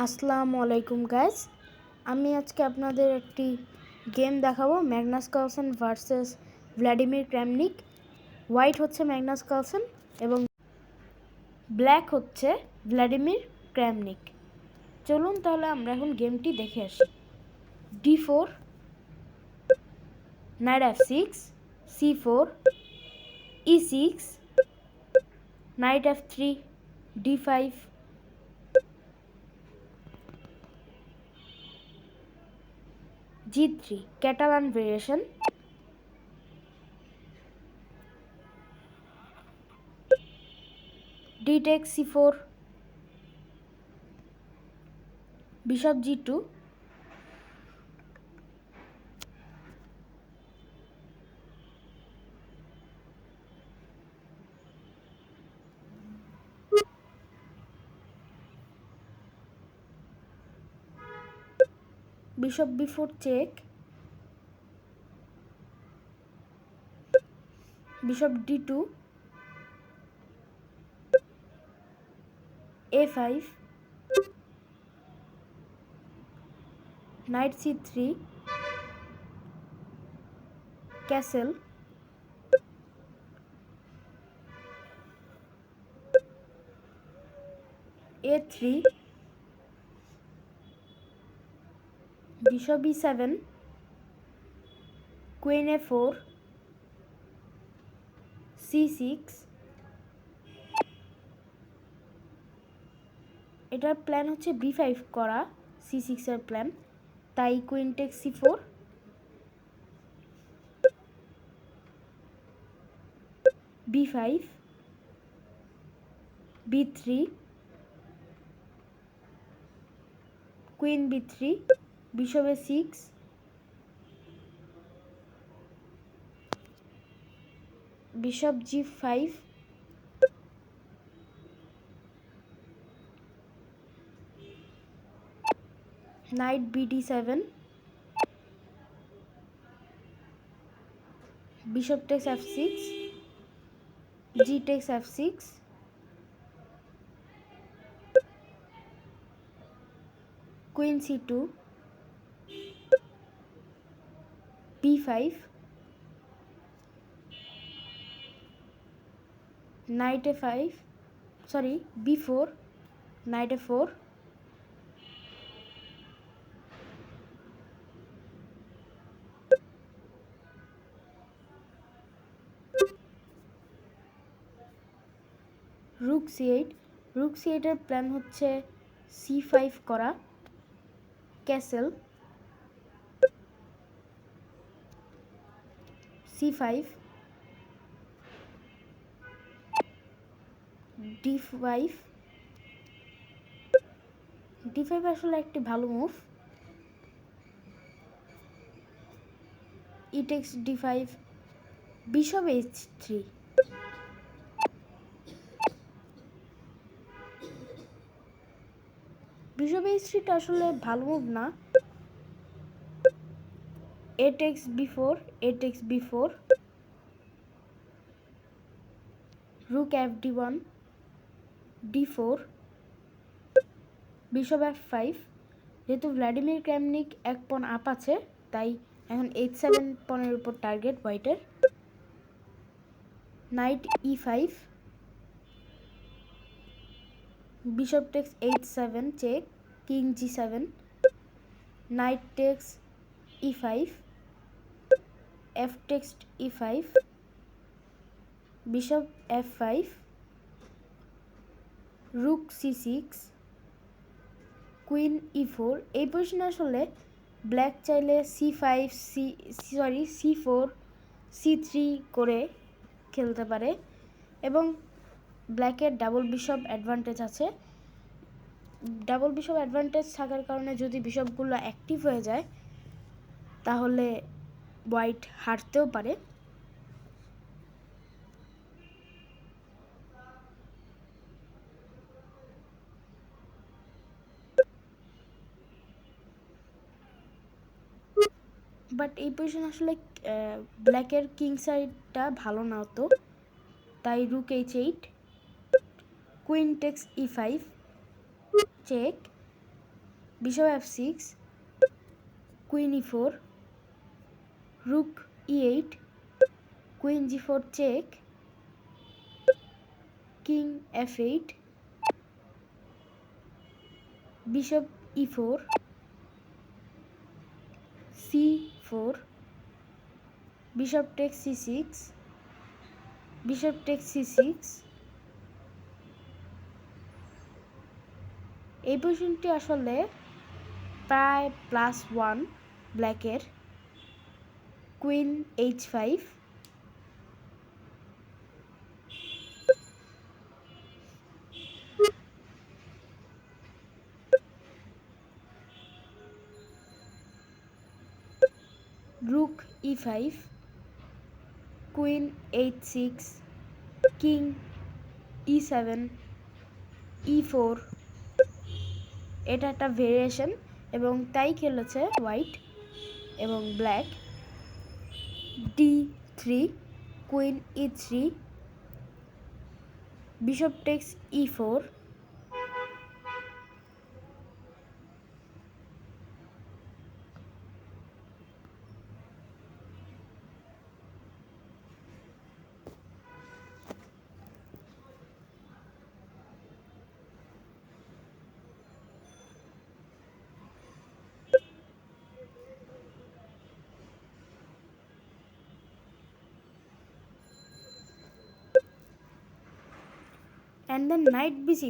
আসসালামু আলাইকুম গাইস, আমি আজকে আপনাদের একটি গেম দেখাবো। Magnus Carlsen versus Vladimir Kramnik. White হচ্ছে ম্যাগনাস কার্লসেন এবং ব্ল্যাক হচ্ছে ভ্লাদিমির ক্রামনিক। চলুন তাহলে আমরা এখন গেমটি দেখে আসি। D4, night F6, C4, E6, night F3, D5, G3, Catalan variation, D takes C4, Bishop G2, Bishop B4 check, Bishop D2, A5, Knight C3, Castle, A3, Bishop E7, Queen A4, C6। এটার plan হচ্ছে B5 করা, C6 এর plan, তাই queen text C4, B5, B3, Queen B3, Bishop A6, Bishop G5, Knight BD7, Bishop takes F6, G takes F6, Queen C2, B5, Knight A5, B4, Knight A4, Rook C8, Rook C8 এর plan হচ্ছে C5 করা, Castle, C5, D5, D5 আসলে একটি ভালো move, E takes D5, Bishop H3, Bishop H3টা আসলে ভালো move না, A takes B4, A takes B4, Rook FD1, D4, Bishop F5। যেহেতু ভ্লাদিমির ক্রামনিক এক পন আপ আছে, তাই এখন H7 পনের উপর টার্গেট হোয়াইটের। Knight E5, Bishop takes H7 check, King G7, Knight takes E5, F takes E5, Bishop F5, Rook C6, Queen E4। এই পজিশনে আসলে ব্ল্যাক চাইলে C4, C3 করে খেলতে পারে এবং ব্ল্যাকের ডাবল বিশপ অ্যাডভান্টেজ আছে। ডাবল বিশপ অ্যাডভান্টেজ থাকার কারণে যদি বিশপগুলো অ্যাক্টিভ হয়ে যায় তাহলে হোয়াইট হারতেও পারে। বাট এই পজিশন আসলে ব্ল্যাকের কিং সাইডটা ভালো না হতো, তাই rook H8, queen takes E5 check, bishop f6, queen e4, rook e8, queen g4 check, king f8, bishop e4, c4, bishop takes c6, bishop takes c6। এই পজিশনটি আসলে প্রায় +1 ব্ল্যাকের। Queen h5, rook e5, queen h6, king e7, e4। এটা একটা variation এবং তাই খেলেছে white এবং black. d3, queen e3, bishop takes e4, and then knight b6।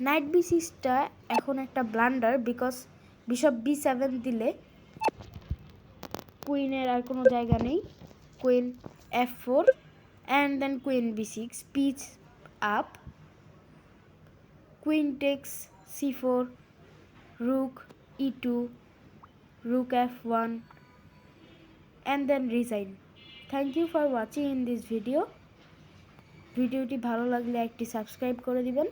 knight b6টা এখন একটা ব্লান্ডার, বিকজ বিশপ b7 দিলে কুইনের আর কোনো জায়গা নেই। Queen f4 and then queen b6, pitch up, queen takes c4, rook e2, rook f1 and then resign। Thank you for watching in this video। ভিডিওটি ভালো লাগলে একটি সাবস্ক্রাইব করে দিবেন।